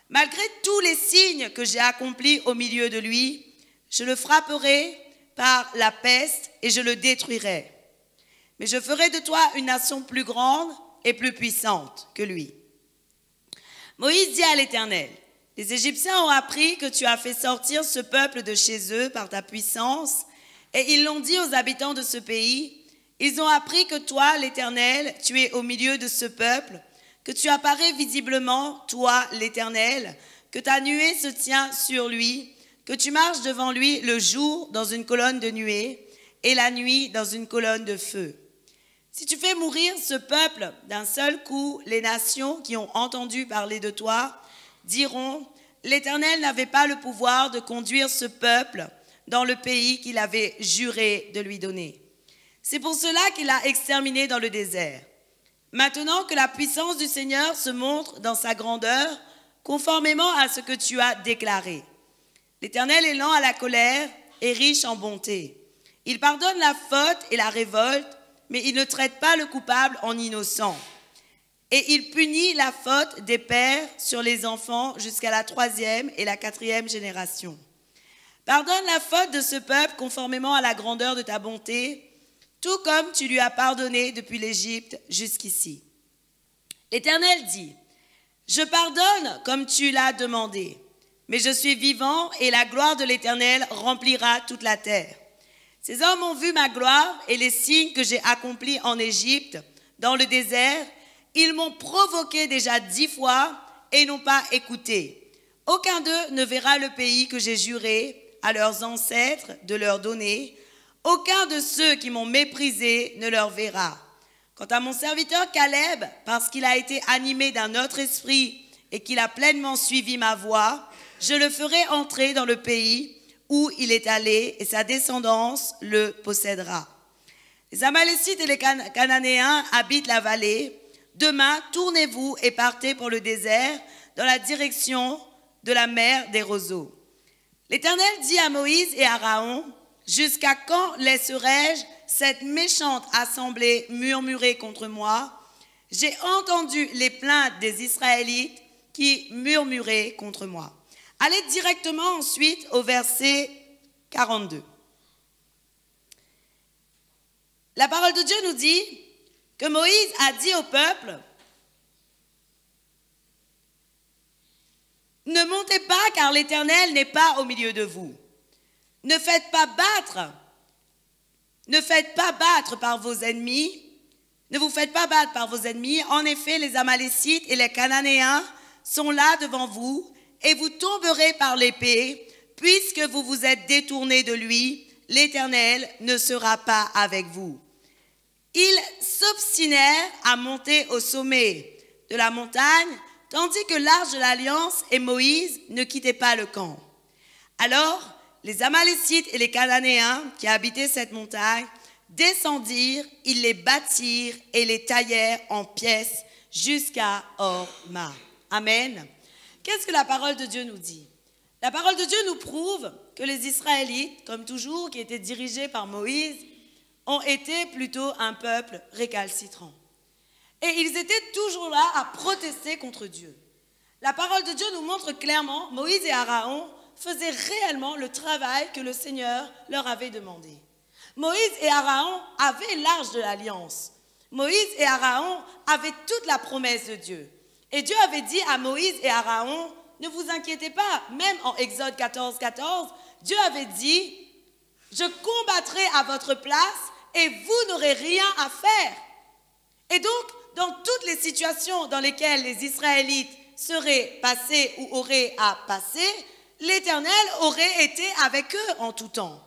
Malgré tous les signes que j'ai accomplis au milieu de lui, je le frapperai par la peste et je le détruirai. Mais je ferai de toi une nation plus grande et plus puissante que lui. » Moïse dit à l'Éternel, « Les Égyptiens ont appris que tu as fait sortir ce peuple de chez eux par ta puissance, et ils l'ont dit aux habitants de ce pays. Ils ont appris que toi, l'Éternel, tu es au milieu de ce peuple, que tu apparais visiblement, toi, l'Éternel, que ta nuée se tient sur lui, que tu marches devant lui le jour dans une colonne de nuée et la nuit dans une colonne de feu. Si tu fais mourir ce peuple d'un seul coup, les nations qui ont entendu parler de toi diront, l'Éternel n'avait pas le pouvoir de conduire ce peuple dans le pays qu'il avait juré de lui donner. C'est pour cela qu'il l'a exterminé dans le désert. Maintenant que la puissance du Seigneur se montre dans sa grandeur, conformément à ce que tu as déclaré. L'Éternel est lent à la colère et riche en bonté. Il pardonne la faute et la révolte, mais il ne traite pas le coupable en innocent. Et il punit la faute des pères sur les enfants jusqu'à la 3e et la 4e génération. Pardonne la faute de ce peuple conformément à la grandeur de ta bonté, tout comme tu lui as pardonné depuis l'Égypte jusqu'ici. L'Éternel dit, « Je pardonne comme tu l'as demandé, mais je suis vivant et la gloire de l'Éternel remplira toute la terre. Ces hommes ont vu ma gloire et les signes que j'ai accomplis en Égypte, dans le désert. Ils m'ont provoqué déjà 10 fois et n'ont pas écouté. Aucun d'eux ne verra le pays que j'ai juré à leurs ancêtres de leur donner. Aucun de ceux qui m'ont méprisé ne leur verra. Quant à mon serviteur Caleb, parce qu'il a été animé d'un autre esprit et qu'il a pleinement suivi ma voie, je le ferai entrer dans le pays où il est allé et sa descendance le possédera. Les Amalécites et les Cananéens habitent la vallée. Demain, tournez-vous et partez pour le désert dans la direction de la mer des roseaux. L'Éternel dit à Moïse et à Aaron, « Jusqu'à quand laisserai-je cette méchante assemblée murmurer contre moi? J'ai entendu les plaintes des Israélites qui murmuraient contre moi. » Allez directement ensuite au verset 42. La parole de Dieu nous dit que Moïse a dit au peuple, « Ne montez pas car l'Éternel n'est pas au milieu de vous. Ne faites pas battre par vos ennemis. Ne vous faites pas battre par vos ennemis. En effet, les Amalécites et les Cananéens sont là devant vous et vous tomberez par l'épée. Puisque vous vous êtes détournés de lui, l'Éternel ne sera pas avec vous. » Ils s'obstinèrent à monter au sommet de la montagne, tandis que l'arche de l'Alliance et Moïse ne quittaient pas le camp. Alors, les Amalécites et les Cananéens qui habitaient cette montagne descendirent, ils les battirent et les taillèrent en pièces jusqu'à Horma. Amen. Qu'est-ce que la parole de Dieu nous dit? La parole de Dieu nous prouve que les Israélites, comme toujours, qui étaient dirigés par Moïse, ont été plutôt un peuple récalcitrant. Et ils étaient toujours là à protester contre Dieu. La parole de Dieu nous montre clairement, Moïse et Aaron faisaient réellement le travail que le Seigneur leur avait demandé. Moïse et Aaron avaient l'arche de l'Alliance. Moïse et Aaron avaient toute la promesse de Dieu. Et Dieu avait dit à Moïse et Aaron, ne vous inquiétez pas, même en Exode 14, 14, Dieu avait dit, je combattrai à votre place et vous n'aurez rien à faire. Et donc, dans toutes les situations dans lesquelles les Israélites seraient passés ou auraient à passer, l'Éternel aurait été avec eux en tout temps.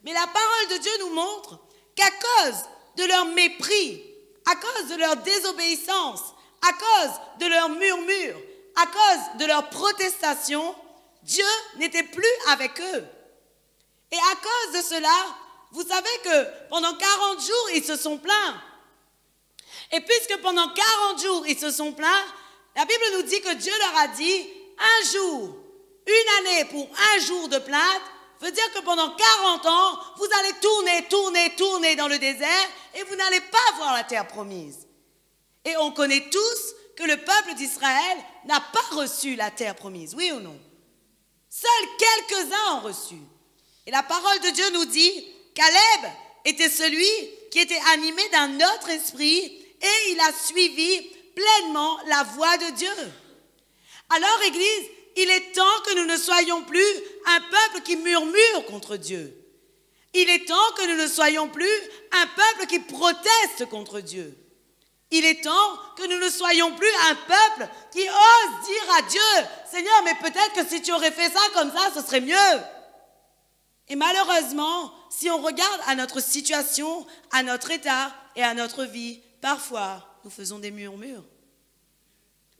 Mais la parole de Dieu nous montre qu'à cause de leur mépris, à cause de leur désobéissance, à cause de leur murmure, à cause de leur protestation, Dieu n'était plus avec eux. Et à cause de cela, vous savez que pendant 40 jours, ils se sont plaints. Et puisque pendant 40 jours, ils se sont plaints, la Bible nous dit que Dieu leur a dit, un jour, Une année pour un jour de plainte veut dire que pendant 40 ans, vous allez tourner dans le désert et vous n'allez pas voir la terre promise. Et on connaît tous que le peuple d'Israël n'a pas reçu la terre promise, oui ou non? Seuls quelques-uns ont reçu. Et la parole de Dieu nous dit, Caleb était celui qui était animé d'un autre esprit et il a suivi pleinement la voie de Dieu. Alors, Église, il est temps que nous ne soyons plus un peuple qui murmure contre Dieu. Il est temps que nous ne soyons plus un peuple qui proteste contre Dieu. Il est temps que nous ne soyons plus un peuple qui ose dire à Dieu, Seigneur, mais peut-être que si tu aurais fait ça comme ça, ce serait mieux. Et malheureusement, si on regarde à notre situation, à notre état et à notre vie, parfois, nous faisons des murmures.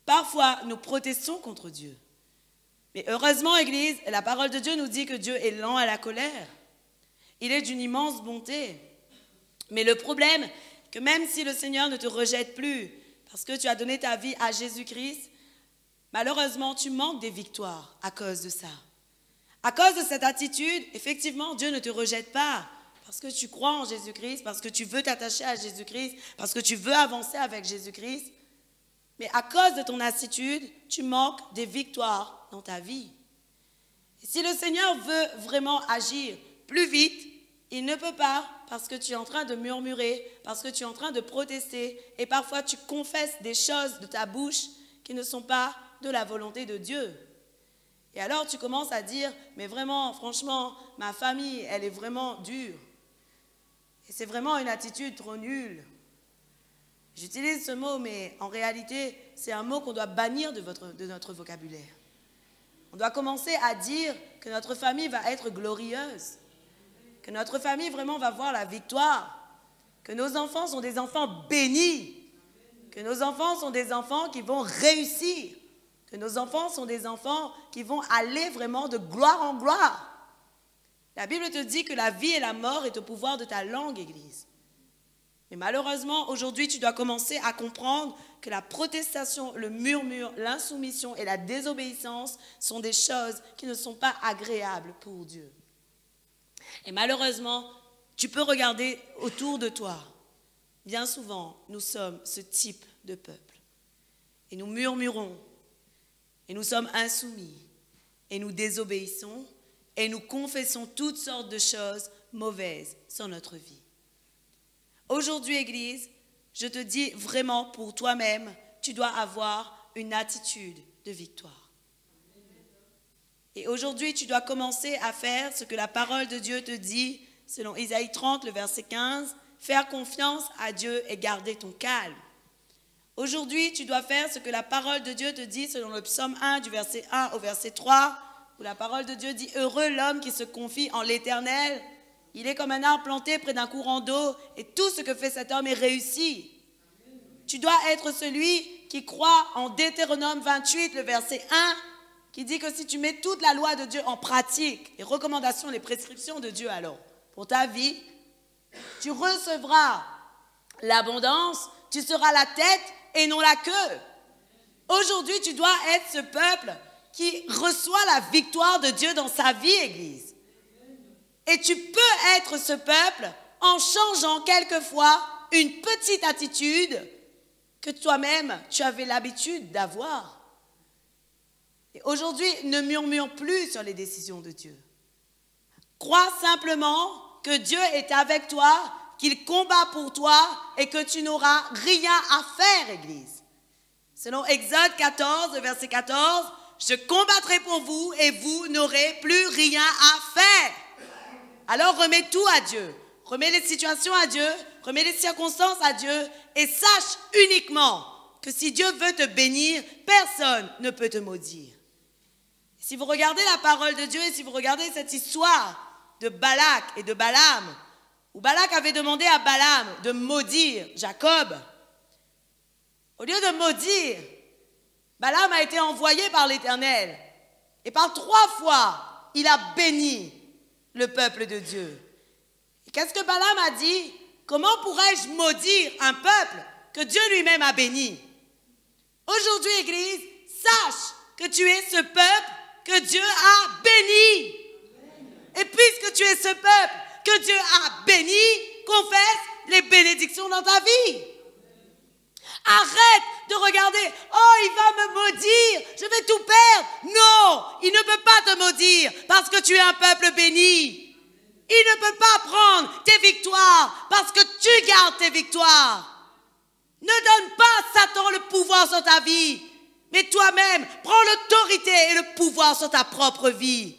Parfois, nous protestons contre Dieu. Mais heureusement, Église, la parole de Dieu nous dit que Dieu est lent à la colère. Il est d'une immense bonté. Mais le problème, que même si le Seigneur ne te rejette plus, parce que tu as donné ta vie à Jésus-Christ, malheureusement, tu manques des victoires à cause de ça. À cause de cette attitude, effectivement, Dieu ne te rejette pas, parce que tu crois en Jésus-Christ, parce que tu veux t'attacher à Jésus-Christ, parce que tu veux avancer avec Jésus-Christ. Mais à cause de ton attitude, tu manques des victoires dans ta vie. Et si le Seigneur veut vraiment agir plus vite, il ne peut pas parce que tu es en train de murmurer, parce que tu es en train de protester et parfois tu confesses des choses de ta bouche qui ne sont pas de la volonté de Dieu. Et alors tu commences à dire, mais vraiment, franchement, ma famille, elle est vraiment dure. Et c'est vraiment une attitude trop nulle. J'utilise ce mot, mais en réalité, c'est un mot qu'on doit bannir de notre vocabulaire. On doit commencer à dire que notre famille va être glorieuse, que notre famille vraiment va voir la victoire, que nos enfants sont des enfants bénis, que nos enfants sont des enfants qui vont réussir, que nos enfants sont des enfants qui vont aller vraiment de gloire en gloire. La Bible te dit que la vie et la mort est au pouvoir de ta langue, Église. Mais malheureusement, aujourd'hui, tu dois commencer à comprendre que la protestation, le murmure, l'insoumission et la désobéissance sont des choses qui ne sont pas agréables pour Dieu. Et malheureusement, tu peux regarder autour de toi. Bien souvent, nous sommes ce type de peuple. Et nous murmurons, et nous sommes insoumis, et nous désobéissons, et nous confessons toutes sortes de choses mauvaises sur notre vie. Aujourd'hui, Église, je te dis vraiment pour toi-même, tu dois avoir une attitude de victoire. Et aujourd'hui, tu dois commencer à faire ce que la parole de Dieu te dit, selon Isaïe 30, le verset 15, faire confiance à Dieu et garder ton calme. Aujourd'hui, tu dois faire ce que la parole de Dieu te dit, selon le psaume 1, du verset 1 au verset 3, où la parole de Dieu dit « Heureux l'homme qui se confie en l'Éternel. Il est comme un arbre planté près d'un courant d'eau, et tout ce que fait cet homme est réussi. » Tu dois être celui qui croit en Deutéronome 28, le verset 1, qui dit que si tu mets toute la loi de Dieu en pratique, les recommandations, les prescriptions de Dieu alors, pour ta vie, tu recevras l'abondance, tu seras la tête et non la queue. Aujourd'hui, tu dois être ce peuple qui reçoit la victoire de Dieu dans sa vie, Église. Et tu peux être ce peuple en changeant quelquefois une petite attitude que toi-même, tu avais l'habitude d'avoir. Et aujourd'hui, ne murmure plus sur les décisions de Dieu. Crois simplement que Dieu est avec toi, qu'il combat pour toi et que tu n'auras rien à faire, Église. Selon Exode 14, verset 14, « Je combattrai pour vous et vous n'aurez plus rien à faire. » Alors remets tout à Dieu. Remets les situations à Dieu, remets les circonstances à Dieu et sache uniquement que si Dieu veut te bénir, personne ne peut te maudire. Si vous regardez la parole de Dieu et si vous regardez cette histoire de Balak et de Balaam, où Balak avait demandé à Balaam de maudire Jacob, au lieu de maudire, Balaam a été envoyé par l'Éternel et par 3 fois, il a béni le peuple de Dieu. Et qu'est-ce que Balaam a dit? Comment pourrais-je maudire un peuple que Dieu lui-même a béni? Aujourd'hui, Église, sache que tu es ce peuple que Dieu a béni. Et puisque tu es ce peuple que Dieu a béni, confesse les bénédictions dans ta vie. Arrête de regarder, oh, il va me maudire, je vais tout perdre. Non, il ne peut pas te maudire parce que tu es un peuple béni. Il ne peut pas prendre tes victoires parce que tu gardes tes victoires. Ne donne pas à Satan le pouvoir sur ta vie, mais toi-même, prends l'autorité et le pouvoir sur ta propre vie.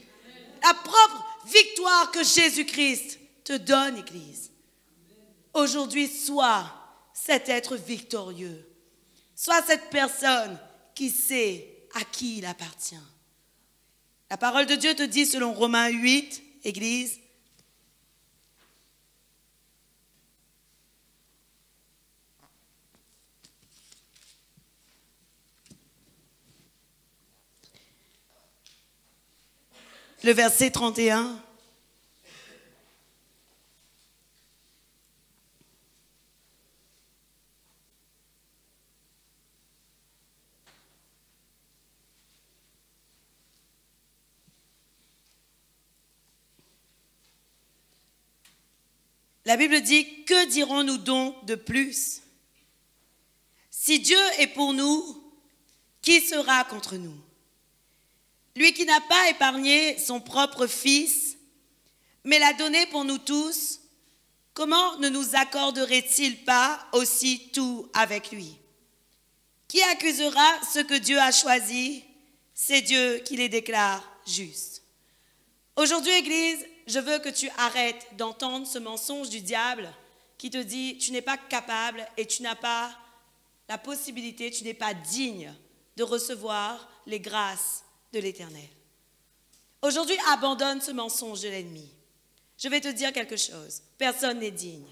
La propre victoire que Jésus-Christ te donne, Église. Aujourd'hui, sois cet être victorieux. Sois cette personne qui sait à qui il appartient. La parole de Dieu te dit, selon Romains 8, Église, le verset 31. La Bible dit, que dirons-nous donc de plus? Si Dieu est pour nous, qui sera contre nous? Lui qui n'a pas épargné son propre Fils, mais l'a donné pour nous tous, comment ne nous accorderait-il pas aussi tout avec lui? Qui accusera ceux que Dieu a choisis? C'est Dieu qui les déclare justes. Aujourd'hui, Église, je veux que tu arrêtes d'entendre ce mensonge du diable qui te dit tu n'es pas capable et tu n'as pas la possibilité, tu n'es pas digne de recevoir les grâces de l'Éternel. Aujourd'hui, abandonne ce mensonge de l'ennemi. Je vais te dire quelque chose. Personne n'est digne.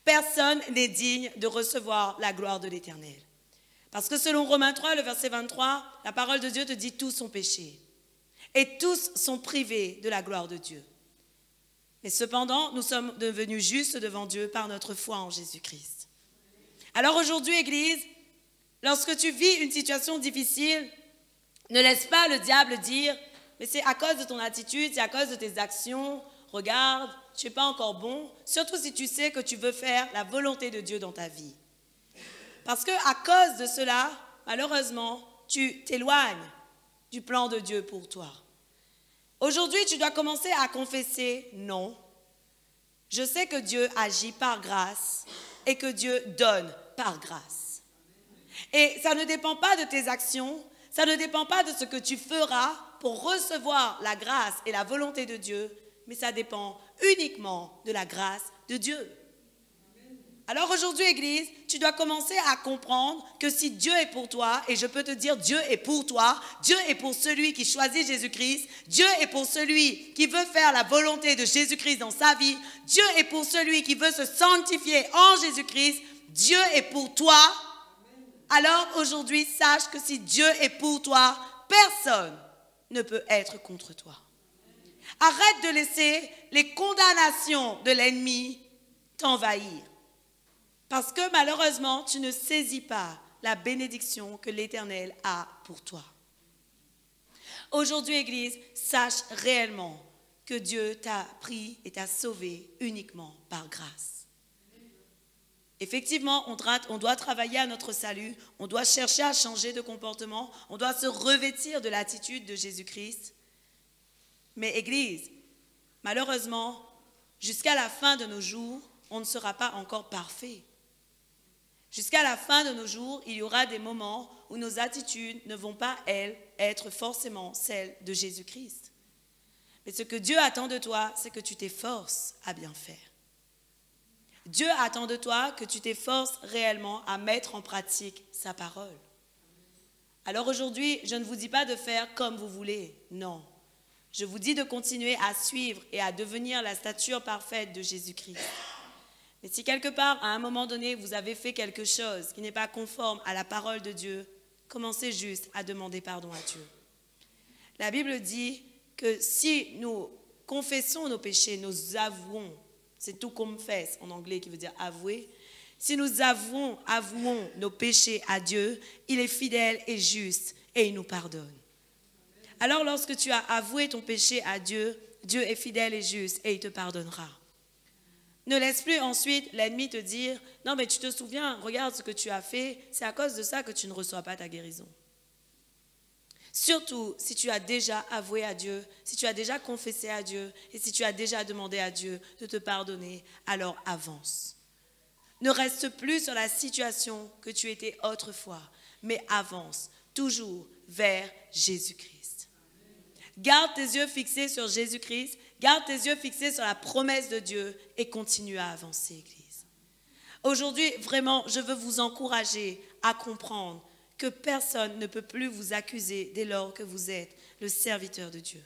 Personne n'est digne de recevoir la gloire de l'Éternel. Parce que selon Romains 3, le verset 23, la parole de Dieu te dit tous ont péché. Et tous sont privés de la gloire de Dieu. Mais cependant, nous sommes devenus justes devant Dieu par notre foi en Jésus-Christ. Alors aujourd'hui, Église, lorsque tu vis une situation difficile, ne laisse pas le diable dire « mais c'est à cause de ton attitude, c'est à cause de tes actions, regarde, tu n'es pas encore bon », surtout si tu sais que tu veux faire la volonté de Dieu dans ta vie. Parce qu'à cause de cela, malheureusement, tu t'éloignes du plan de Dieu pour toi. Aujourd'hui, tu dois commencer à confesser « non ». Je sais que Dieu agit par grâce et que Dieu donne par grâce. Et ça ne dépend pas de tes actions, ça ne dépend pas de ce que tu feras pour recevoir la grâce et la volonté de Dieu, mais ça dépend uniquement de la grâce de Dieu. Alors aujourd'hui, Église, tu dois commencer à comprendre que si Dieu est pour toi, et je peux te dire Dieu est pour toi, Dieu est pour celui qui choisit Jésus-Christ, Dieu est pour celui qui veut faire la volonté de Jésus-Christ dans sa vie, Dieu est pour celui qui veut se sanctifier en Jésus-Christ, Dieu est pour toi. Alors aujourd'hui, sache que si Dieu est pour toi, personne ne peut être contre toi. Arrête de laisser les condamnations de l'ennemi t'envahir. Parce que malheureusement, tu ne saisis pas la bénédiction que l'Éternel a pour toi. Aujourd'hui, Église, sache réellement que Dieu t'a pris et t'a sauvé uniquement par grâce. Effectivement, on doit travailler à notre salut, on doit chercher à changer de comportement, on doit se revêtir de l'attitude de Jésus-Christ. Mais Église, malheureusement, jusqu'à la fin de nos jours, on ne sera pas encore parfait. Jusqu'à la fin de nos jours, il y aura des moments où nos attitudes ne vont pas, elles, être forcément celles de Jésus-Christ. Mais ce que Dieu attend de toi, c'est que tu t'efforces à bien faire. Dieu attend de toi que tu t'efforces réellement à mettre en pratique sa parole. Alors aujourd'hui, je ne vous dis pas de faire comme vous voulez, non. Je vous dis de continuer à suivre et à devenir la stature parfaite de Jésus-Christ. Mais si quelque part, à un moment donné, vous avez fait quelque chose qui n'est pas conforme à la parole de Dieu, commencez juste à demander pardon à Dieu. La Bible dit que si nous confessons nos péchés, nous avouons, c'est tout confess en anglais qui veut dire avouer, si nous avouons nos péchés à Dieu, il est fidèle et juste et il nous pardonne. Alors lorsque tu as avoué ton péché à Dieu, Dieu est fidèle et juste et il te pardonnera. Ne laisse plus ensuite l'ennemi te dire « Non, mais tu te souviens, regarde ce que tu as fait, c'est à cause de ça que tu ne reçois pas ta guérison. » Surtout si tu as déjà avoué à Dieu, si tu as déjà confessé à Dieu et si tu as déjà demandé à Dieu de te pardonner, alors avance. Ne reste plus sur la situation que tu étais autrefois, mais avance toujours vers Jésus-Christ. Garde tes yeux fixés sur Jésus-Christ, garde tes yeux fixés sur la promesse de Dieu et continue à avancer, Église. Aujourd'hui, vraiment, je veux vous encourager à comprendre que personne ne peut plus vous accuser dès lors que vous êtes le serviteur de Dieu.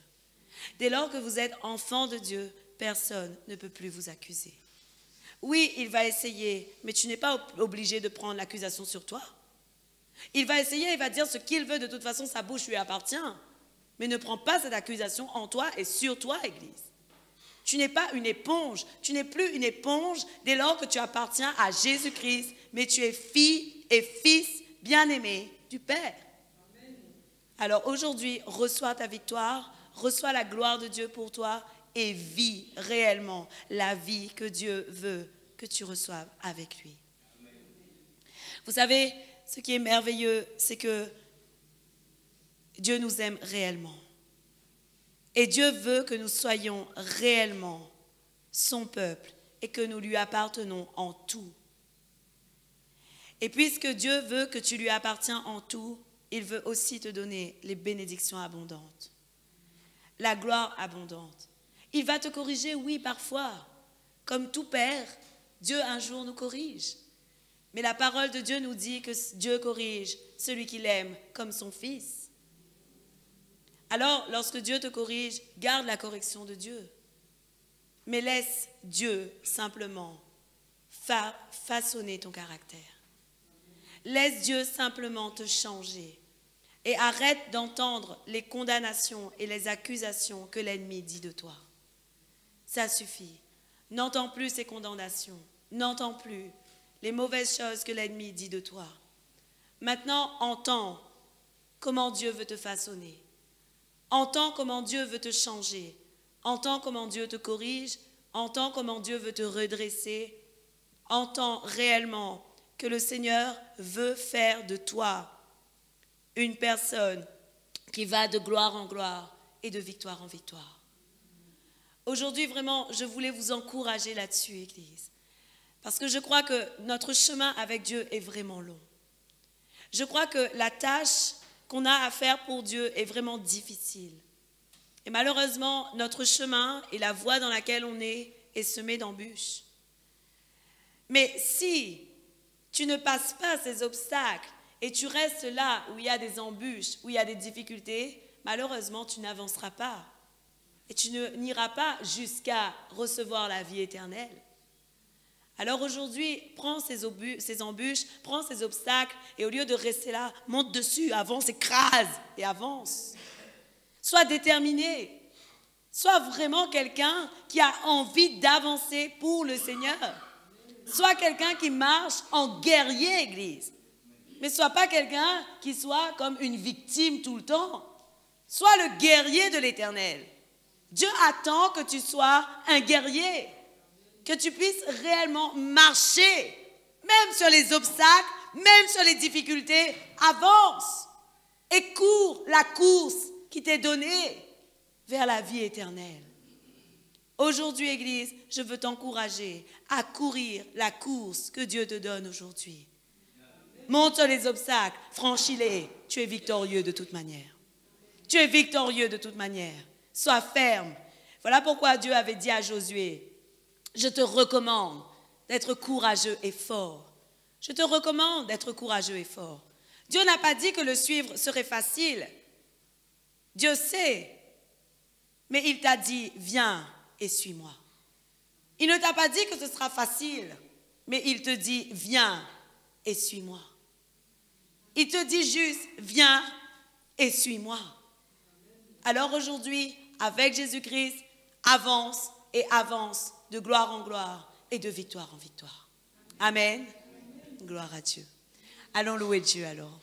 Dès lors que vous êtes enfant de Dieu, personne ne peut plus vous accuser. Oui, il va essayer, mais tu n'es pas obligé de prendre l'accusation sur toi. Il va essayer, il va dire ce qu'il veut, de toute façon, sa bouche lui appartient. Mais ne prends pas cette accusation en toi et sur toi, Église. Tu n'es pas une éponge, tu n'es plus une éponge dès lors que tu appartiens à Jésus-Christ, mais tu es fille et fils bien-aimé du Père. Alors aujourd'hui, reçois ta victoire, reçois la gloire de Dieu pour toi et vis réellement la vie que Dieu veut que tu reçoives avec lui. Vous savez, ce qui est merveilleux, c'est que Dieu nous aime réellement. Et Dieu veut que nous soyons réellement son peuple et que nous lui appartenons en tout. Et puisque Dieu veut que tu lui appartiens en tout, il veut aussi te donner les bénédictions abondantes, la gloire abondante. Il va te corriger, oui, parfois. Comme tout père, Dieu un jour nous corrige. Mais la parole de Dieu nous dit que Dieu corrige celui qu'il aime comme son fils. Alors, lorsque Dieu te corrige, garde la correction de Dieu. Mais laisse Dieu simplement façonner ton caractère. Laisse Dieu simplement te changer. Et arrête d'entendre les condamnations et les accusations que l'ennemi dit de toi. Ça suffit. N'entends plus ces condamnations. N'entends plus les mauvaises choses que l'ennemi dit de toi. Maintenant, entends comment Dieu veut te façonner. Entends comment Dieu veut te changer. Entends comment Dieu te corrige. Entends comment Dieu veut te redresser. Entends réellement que le Seigneur veut faire de toi une personne qui va de gloire en gloire et de victoire en victoire. Aujourd'hui, vraiment, je voulais vous encourager là-dessus, Église. Parce que je crois que notre chemin avec Dieu est vraiment long. Je crois que la tâche qu'on a à faire pour Dieu est vraiment difficile. Et malheureusement, notre chemin et la voie dans laquelle on est semé d'embûches. Mais si tu ne passes pas ces obstacles et tu restes là où il y a des embûches, où il y a des difficultés, malheureusement, tu n'avanceras pas. Et tu n'iras pas jusqu'à recevoir la vie éternelle. Alors aujourd'hui, prends ces embûches, prends ces obstacles et au lieu de rester là, monte dessus, avance, écrase et avance. Sois déterminé. Sois vraiment quelqu'un qui a envie d'avancer pour le Seigneur. Sois quelqu'un qui marche en guerrier, Église. Mais sois pas quelqu'un qui soit comme une victime tout le temps. Sois le guerrier de l'Éternel. Dieu attend que tu sois un guerrier, que tu puisses réellement marcher, même sur les obstacles, même sur les difficultés. Avance et cours la course qui t'est donnée vers la vie éternelle. Aujourd'hui, Église, je veux t'encourager à courir la course que Dieu te donne aujourd'hui. Monte sur les obstacles, franchis-les. Tu es victorieux de toute manière. Tu es victorieux de toute manière. Sois ferme. Voilà pourquoi Dieu avait dit à Josué, je te recommande d'être courageux et fort. Je te recommande d'être courageux et fort. Dieu n'a pas dit que le suivre serait facile. Dieu sait. Mais il t'a dit, viens et suis-moi. Il ne t'a pas dit que ce sera facile, mais il te dit, viens et suis-moi. Il te dit juste, viens et suis-moi. Alors aujourd'hui, avec Jésus-Christ, avance et avance de gloire en gloire et de victoire en victoire. Amen. Gloire à Dieu. Allons louer Dieu alors.